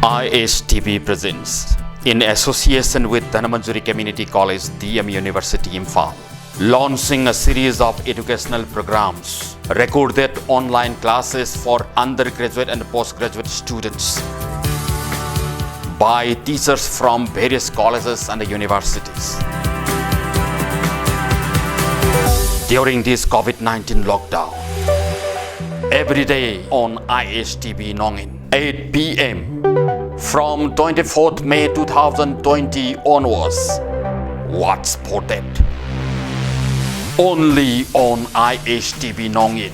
ISTB presents, in association with Dhanmanjuri Community College, DM University Imphal, launching a series of educational programs, recorded online classes for undergraduate and postgraduate students by teachers from various colleges and universities. During this COVID-19 lockdown, every day on ISTB Nongin, 8 p.m. from 24th May 2020 onwards. What's for that? Only on ISTB Nongin.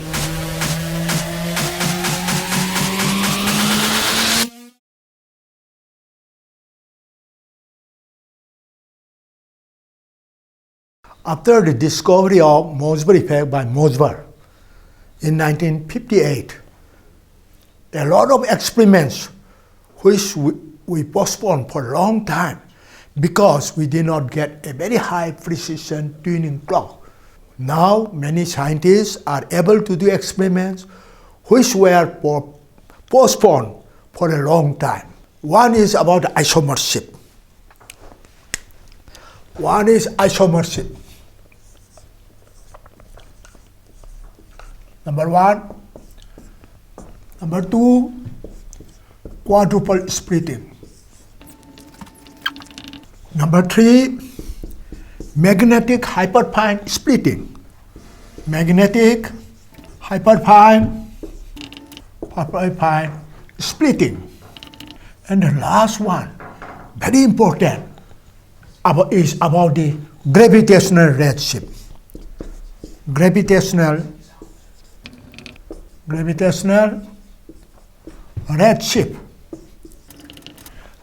After the discovery of MOSSBAUER effect by Mössbauer in 1958, a lot of experiments which we postponed for a long time because we did not get a very high precision tuning clock. Now many scientists are able to do experiments which were postponed for a long time. One is about isomership. Number one. Number two, quadrupole splitting. Number three, magnetic hyperfine splitting. Magnetic hyperfine splitting. And the last one, very important, is about the gravitational redshift. Gravitational redshift.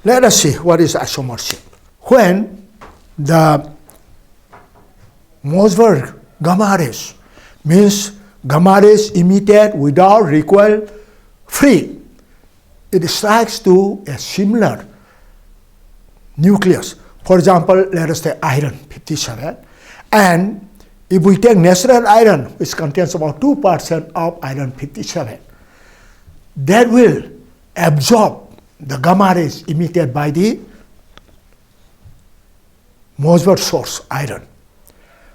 Let us see what is isomership. When the MOSSBAUER gamma rays, means gamma rays emitted without recoil free, it strikes to a similar nucleus. For example, let us take iron 57, and if we take natural iron, which contains about 2% of iron 57, that will absorb the gamma rays emitted by the MOSSBAUER source iron.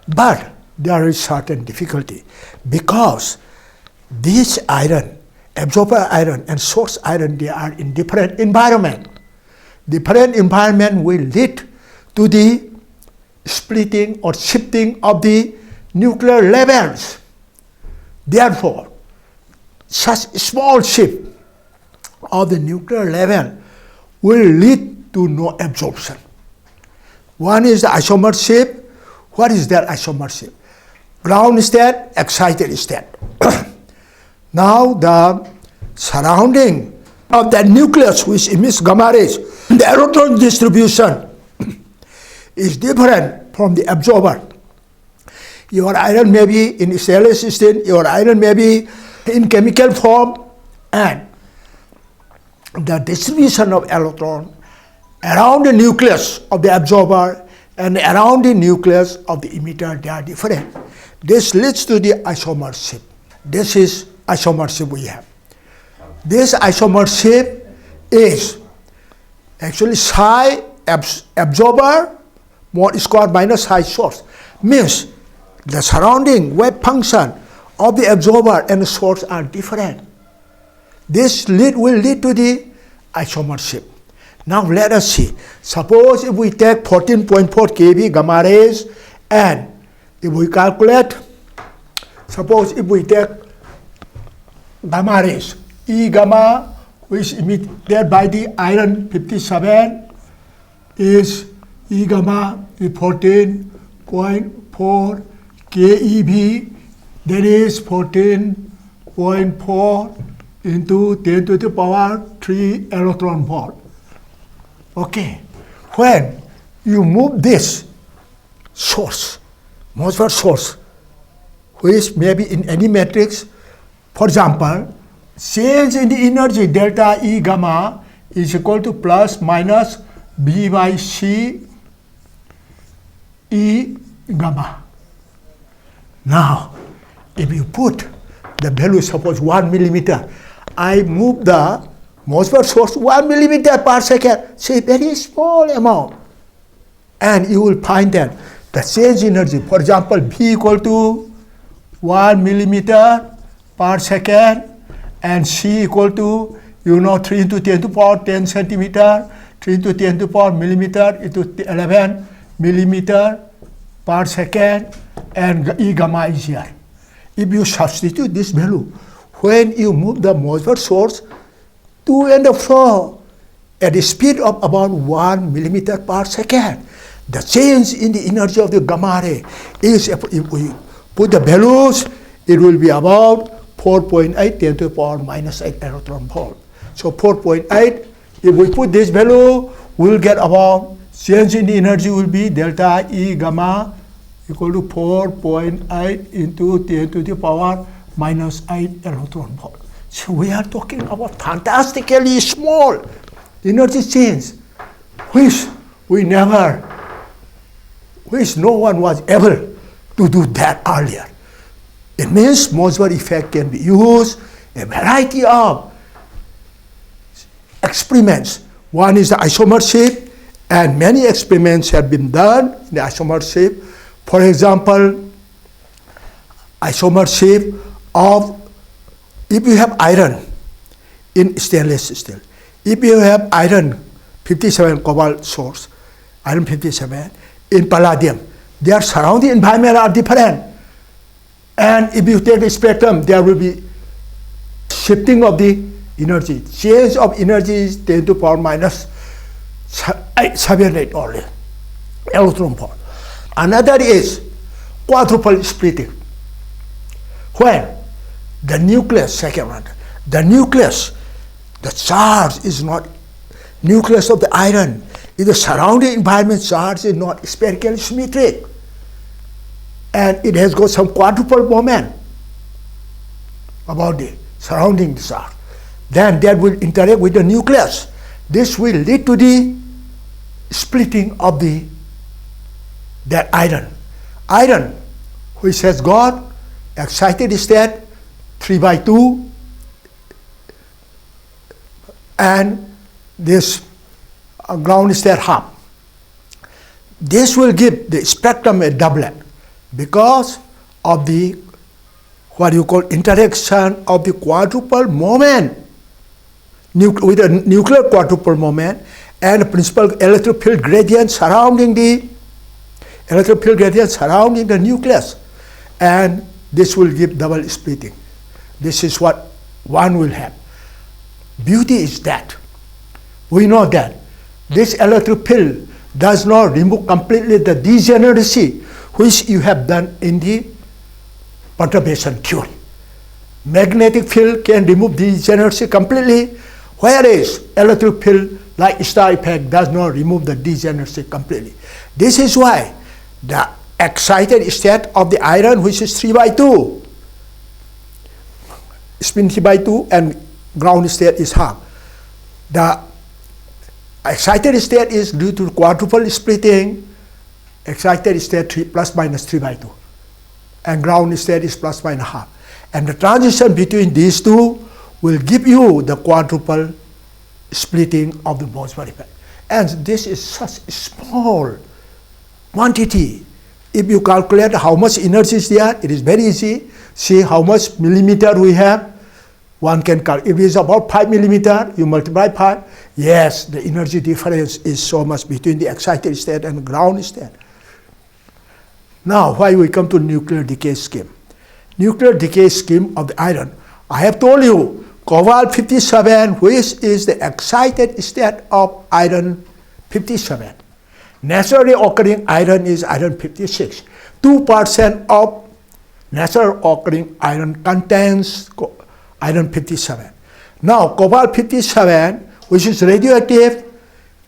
But there is certain difficulty because this iron, absorber iron and source iron, they are in different environment. Different environment will lead to the splitting or shifting of the nuclear levels. Therefore, such small shift of the nuclear level will lead to no absorption. One is the isomership. What is that isomership? Ground state, excited state. Now the surrounding of that nucleus which emits gamma rays, the electron distribution is different from the absorber. Your iron may be in stainless steel, your iron may be in chemical form, and the distribution of electron around the nucleus of the absorber and around the nucleus of the emitter, they are different. This leads to the isomership. This is isomership we have. This isomership is actually psi absorber mod square minus psi source. Means the surrounding wave function of the absorber and the source are different. This will lead to the isomership. Now let us see. Suppose if we take 14.4 kV gamma rays, and if we calculate, suppose if we take gamma rays, E gamma, which emitted by the iron 57, is E gamma is 14.4 keV, that is 14.4 into 10 to the power 3 electron volt. Okay, when you move this source, MOSSBAUER source, which may be in any matrix, for example, change in the energy delta E gamma is equal to plus minus B by C E gamma. Now, if you put the value, suppose 1 millimeter, I move the MOSSBAUER source 1 millimeter per second. Say very small amount. And you will find that the change energy, for example, V equal to 1 millimeter per second and C equal to 3 into 10 to the power 10 centimeter, 3 into 10 to the power millimeter into 11 millimeter per second, and E gamma is here. If you substitute this value, when you move the MOSSBAUER source to and fro at the speed of about 1 millimeter per second, the change in the energy of the gamma ray is, if we put the values, it will be about 4.8 10 to the power minus 8 electron volt. So 4.8, if we put this value, we'll get about change in the energy will be delta E gamma equal to 4.8 into 10 to the power minus 8 electron volt. So we are talking about fantastically small energy change, which no one was able to do that earlier. It means MOSSBAUER effect can be used in a variety of experiments. One is the isomer shift, and many experiments have been done in the isomer shift. For example, isomer shift of, if you have iron in stainless steel, if you have iron 57 cobalt source, iron 57 in palladium, their surrounding environment are different. And if you take the spectrum, there will be shifting of the energy. Change of energy is 10 to the power minus 7 only, electron volt. Another is quadruple splitting. When the nucleus, second one, the nucleus, the charge is not, nucleus of the iron, if the surrounding environment charge is not spherically symmetric, and it has got some quadruple moment about the surrounding charge, then that will interact with the nucleus. This will lead to the splitting of that iron. Iron, which has got excited state 3/2, and this ground state half. This will give the spectrum a doublet because of the what you call interaction of the quadruple moment with a nuclear quadruple moment and the principal electric field gradient surrounding the nucleus, and this will give double splitting. This is what one will have. Beauty is that we know that this electric field does not remove completely the degeneracy which you have done in the perturbation theory. Magnetic field can remove degeneracy completely, whereas electric field like star effect does not remove the degeneracy completely. This is why the excited state of the iron, which is 3/2, spin 3/2, and ground state is half. The excited state is due to quadruple splitting. Excited state 3 plus minus 3/2, and ground state is plus minus half. And the transition between these two will give you the quadruple splitting of the MOSSBAUER effect. And this is such a small quantity. If you calculate how much energy is there, it is very easy. See how much millimeter we have. One can calculate. If it is about 5 millimeter, you multiply 5. Yes, the energy difference is so much between the excited state and ground state. Now, why we come to nuclear decay scheme? Nuclear decay scheme of the iron. I have told you, cobalt 57, which is the excited state of iron 57. Naturally occurring iron is iron 56. 2% of naturally occurring iron contains iron 57. Now, cobalt 57, which is radioactive,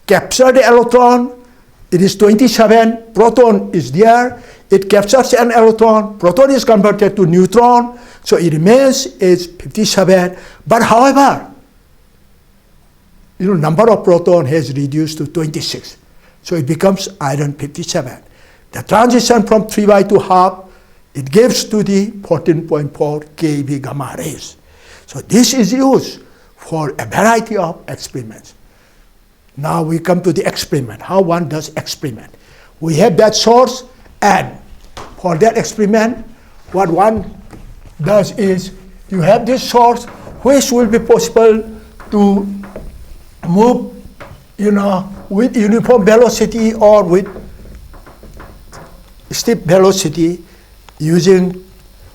captured the electron. It is 27, proton is there. It captures an electron, proton is converted to neutron, so it remains as 57. But however, number of proton has reduced to 26. So it becomes iron 57. The transition from 3/2 half, it gives to the 14.4 keV gamma rays. So this is used for a variety of experiments. Now we come to the experiment, how one does experiment. We have that source, and for that experiment, what one does is, you have this source which will be possible to move, with uniform velocity or with steep velocity using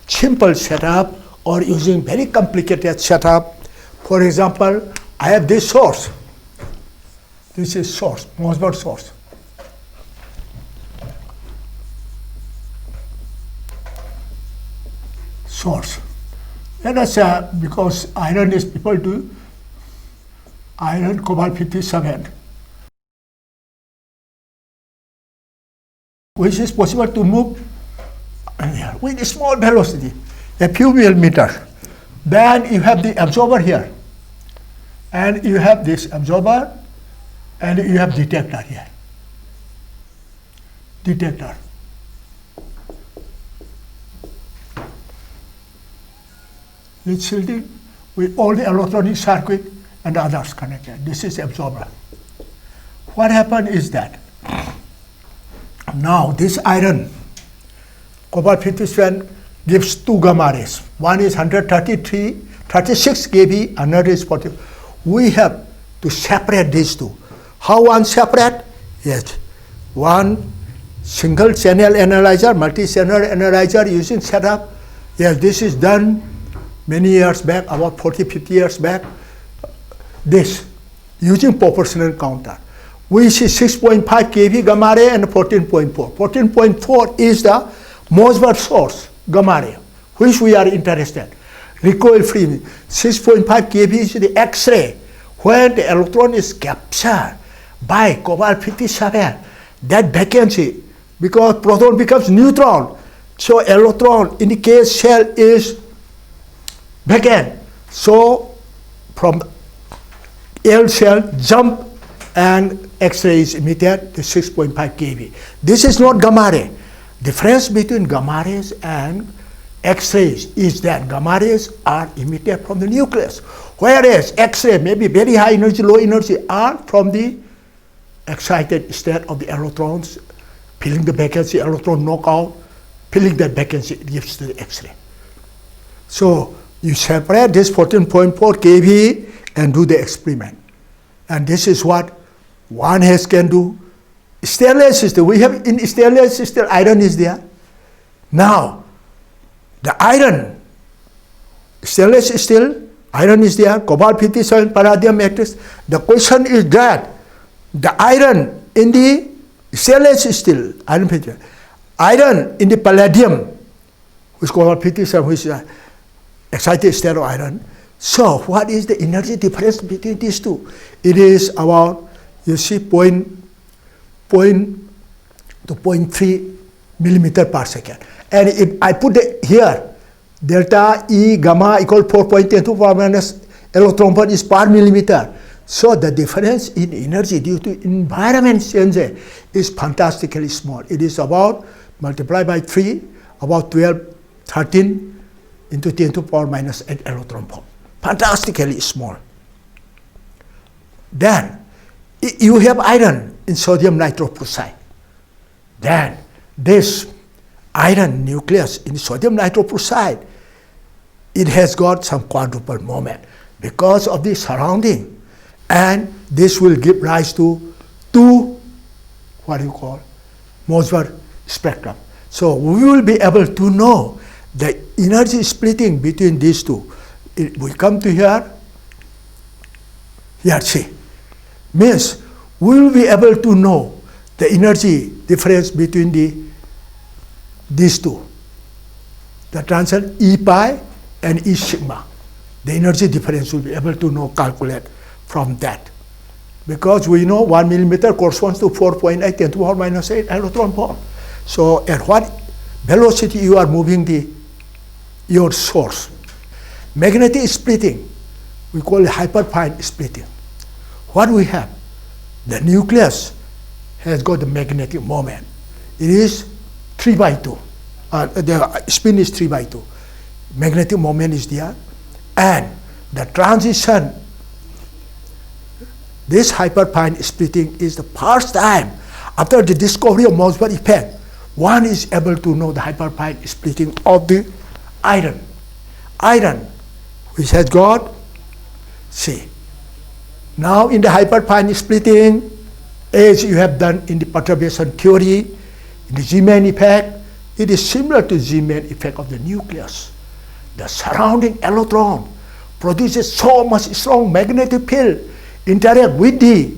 simple setup or using very complicated setup. For example, I have this source. This is source, MOSSBAUER source. Source. Let us say, because iron is equal to iron cobalt 57, which is possible to move with a small velocity, a few millimeters. Then you have the absorber here, and you have this absorber, and you have detector here. Detector. It's shielded with all the electronic circuit and others connected. This is absorber. What happened is that now this iron, cobalt 57, gives two gamma rays. One is 36 kV, another is 40. We have to separate these two. How one separate? Yes, one single channel analyzer, multi-channel analyzer using setup. Yes, this is done many years back, about 40-50 years back. This, using proportional counter. We see 6.5 kV gamma ray and 14.4. 14.4 is the MOSSBAUER source gamma ray, which we are interested. Recoil free. 6.5 kV is the X-ray. When the electron is captured by cobalt 57, that vacancy, because proton becomes neutron, so electron in the case shell is vacant. So from L shell jump and X-ray is emitted to 6.5 kV. This is not gamma ray. Difference between gamma rays and X-rays is that gamma rays are emitted from the nucleus, whereas X-ray, maybe very high energy, low energy, are from the excited state of the electrons, filling the vacancy, electron knockout, filling that vacancy, it gives to the X-ray. So you separate this 14.4 kV and do the experiment. And this is what one has can do. Stainless steel, we have in stainless steel, iron is there. Now, the iron, stainless steel, iron is there, cobalt 57 palladium matrix. The question is that the iron in the stainless steel, iron in the palladium, which is cobalt 57, which is excited state of iron. So what is the energy difference between these two? It is about, you see, 0.3 millimeter per second. And if I put it here, delta E gamma equal 4.10 to power minus electron volt is per millimeter. So the difference in energy due to environment change is fantastically small. It is about, multiplied by 3, about 12, 13 into 10 to power minus 8 electron volt. Fantastically small. Then you have iron in sodium nitroprusside. Then this iron nucleus in sodium nitroprusside, it has got some quadrupole moment because of the surrounding, and this will give rise to two, what you call, MOSSBAUER spectrum. So we will be able to know the energy splitting between these two. We come to here, see, means we will be able to know the energy difference between these two. The transition E pi and E sigma. The energy difference will be able to know, calculate from that. Because we know 1 millimeter corresponds to 4.8 10 to the power minus 8 electron volt. So at what velocity you are moving your source. Magnetic splitting, we call it hyperfine splitting. What we have? The nucleus has got the magnetic moment. It is 3 by 2. The spin is 3 by 2. Magnetic moment is there. And the transition This hyperfine splitting is the first time after the discovery of Mössbauer effect, one is able to know the hyperfine splitting of the iron. Iron, which has got, see, now in the hyperfine splitting, as you have done in the perturbation theory, in the G-main effect, it is similar to G-main effect of the nucleus. The surrounding electron produces so much strong magnetic field interact with the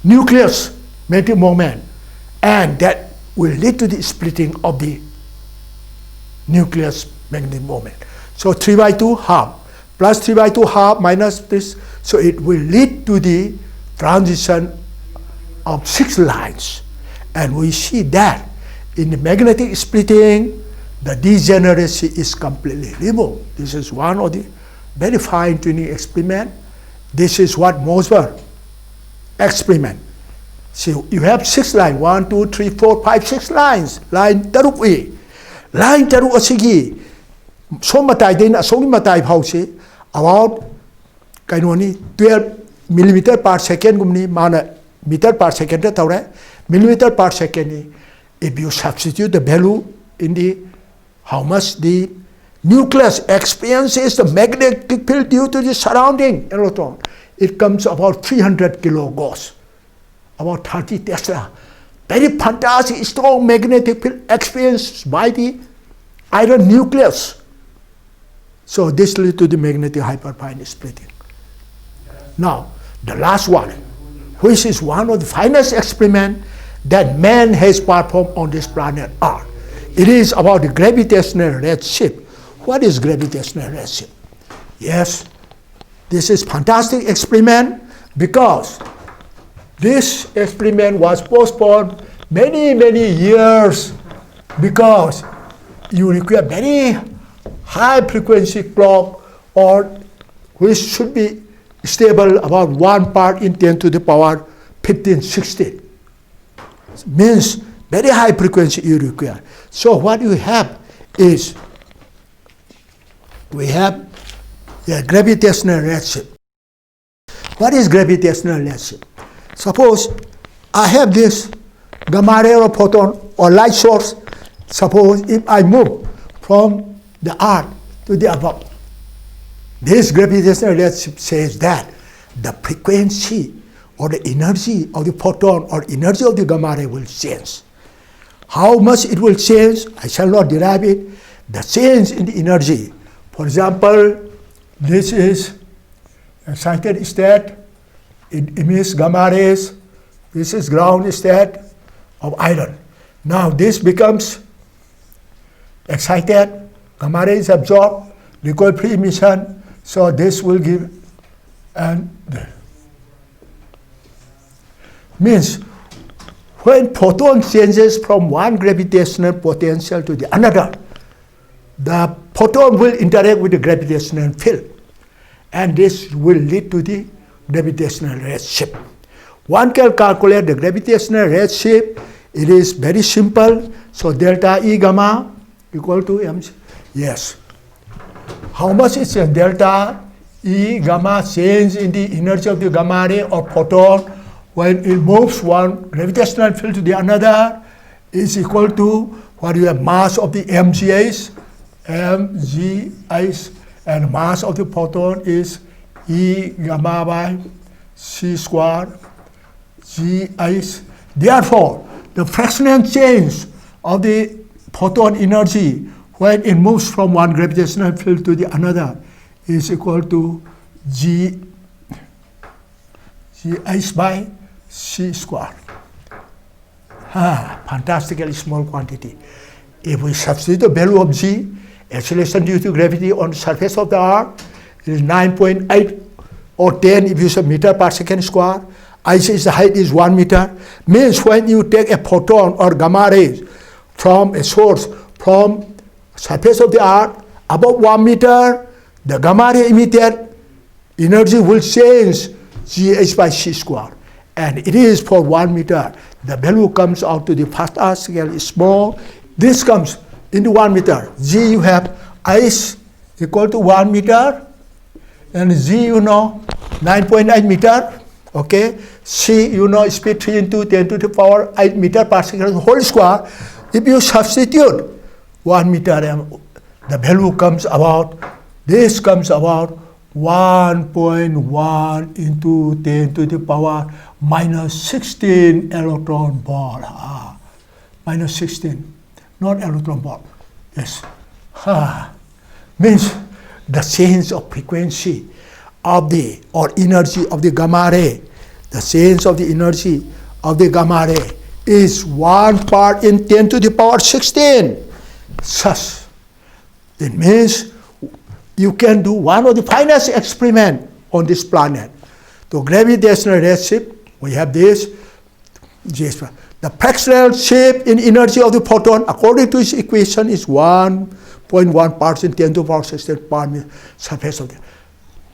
nucleus magnetic moment, and that will lead to the splitting of the nucleus magnetic moment. So 3/2 half plus 3/2 half minus this, so it will lead to the transition of 6 lines. And we see that in the magnetic splitting, the degeneracy is completely removed. This is one of the very fine tuning experiment. This is what Mössbauer experiment. So you have 6 lines, 1, 2, 3, 4, 5, 6 lines. Line taruk e. Line taruk asigi. So matai din asogi matai phausi about kainoni 12 millimeter per second gumni mana meter per second ta tawre millimeter per second ni. If you substitute the value in the how much the nucleus experiences the magnetic field due to the surrounding electron, it comes about 300 kilogauss, about 30 Tesla. Very fantastic, strong magnetic field experienced by the iron nucleus. So this leads to the magnetic hyperfine splitting. Now, the last one, which is one of the finest experiments that man has performed on this planet Earth. It is about the gravitational redshift. What is gravitational redshift? Yes, this is fantastic experiment because this experiment was postponed many years because you require very high frequency clock or which should be stable about 1 part in 10 to the power 15, 16. Means very high frequency you require. So what you have is, we have a gravitational redshift. What is gravitational redshift? Suppose I have this gamma ray or photon or light source. Suppose if I move from the earth to the above, this gravitational redshift says that the frequency or the energy of the photon or energy of the gamma ray will change. How much it will change, I shall not derive it. The change in the energy. For example, this is excited state, it emits gamma rays. This is ground state of iron. Now this becomes excited, gamma rays absorbed, recoil free emission. So this will give, and means when photon changes from one gravitational potential to the another, the photon will interact with the gravitational field, and this will lead to the gravitational redshift. One can calculate the gravitational redshift. It is very simple. So delta E gamma equal to mc. Yes. How much is a delta E gamma change in the energy of the gamma ray or photon when it moves one gravitational field to the another is equal to what you have mass of the mgh, and mass of the photon is E gamma by c square gh. Therefore, the fractional change of the photon energy when it moves from one gravitational field to the another is equal to gh by c square. Fantastically small quantity. If we substitute the value of g, acceleration due to gravity on the surface of the earth, it is 9.8 or 10 if you say meter per second square. I say the height is 1 meter. Means when you take a photon or gamma rays from a source from surface of the earth above 1 meter, the gamma ray emitted energy will change gh by c square. And it is for 1 meter. The value comes out to the first R scale is small. This comes into 1 meter. G you have ice equal to 1 meter, and Z you know 9.8 meter, okay. C, you know, speed 3 into 10 to the power 8 meter per second whole square. If you substitute 1 meter, the value comes about, this comes about 1.1 into 10 to the power minus 16 electron volt. Minus 16, not electron volt. Yes. Means the change of frequency of the, or energy of the gamma ray, the change of the energy of the gamma ray is 1 part in 10 to the power 16. Thus, it means you can do one of the finest experiment on this planet. The gravitational redshift, we have this. The fractional shift in energy of the photon, according to this equation, is 1.1 parts in 10 to the power 16 per surface of the.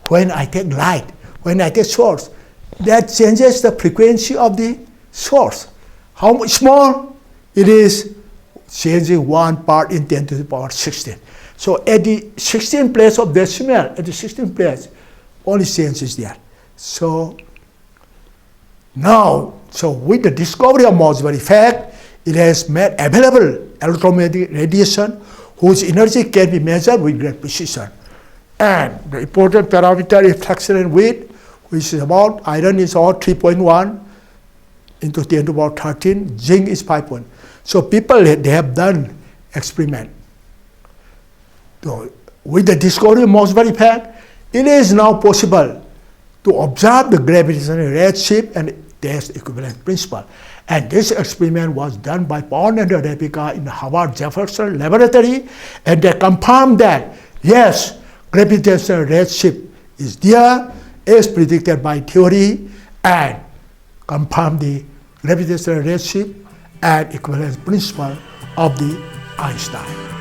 When I take light, when I take source, that changes the frequency of the source. How much small? It is changing 1 part in 10 to the power 16. So at the 16th place of decimal, at the 16th place, only change is there. So now, with the discovery of Mössbauer effect, it has made available electromagnetic radiation whose energy can be measured with great precision. And the important parameter is fractional width, which is about, iron is about 3.1 into 10 to the power 13, zinc is 5. So people, they have done experiment. So with the discovery of Mössbauer effect, it is now possible to observe the gravitational redshift and test equivalence principle. And this experiment was done by Paul and Rebecca in the Harvard Jefferson Laboratory, and they confirmed that, yes, gravitational redshift is there, as predicted by theory, and confirmed the gravitational redshift and equivalence principle of the Einstein.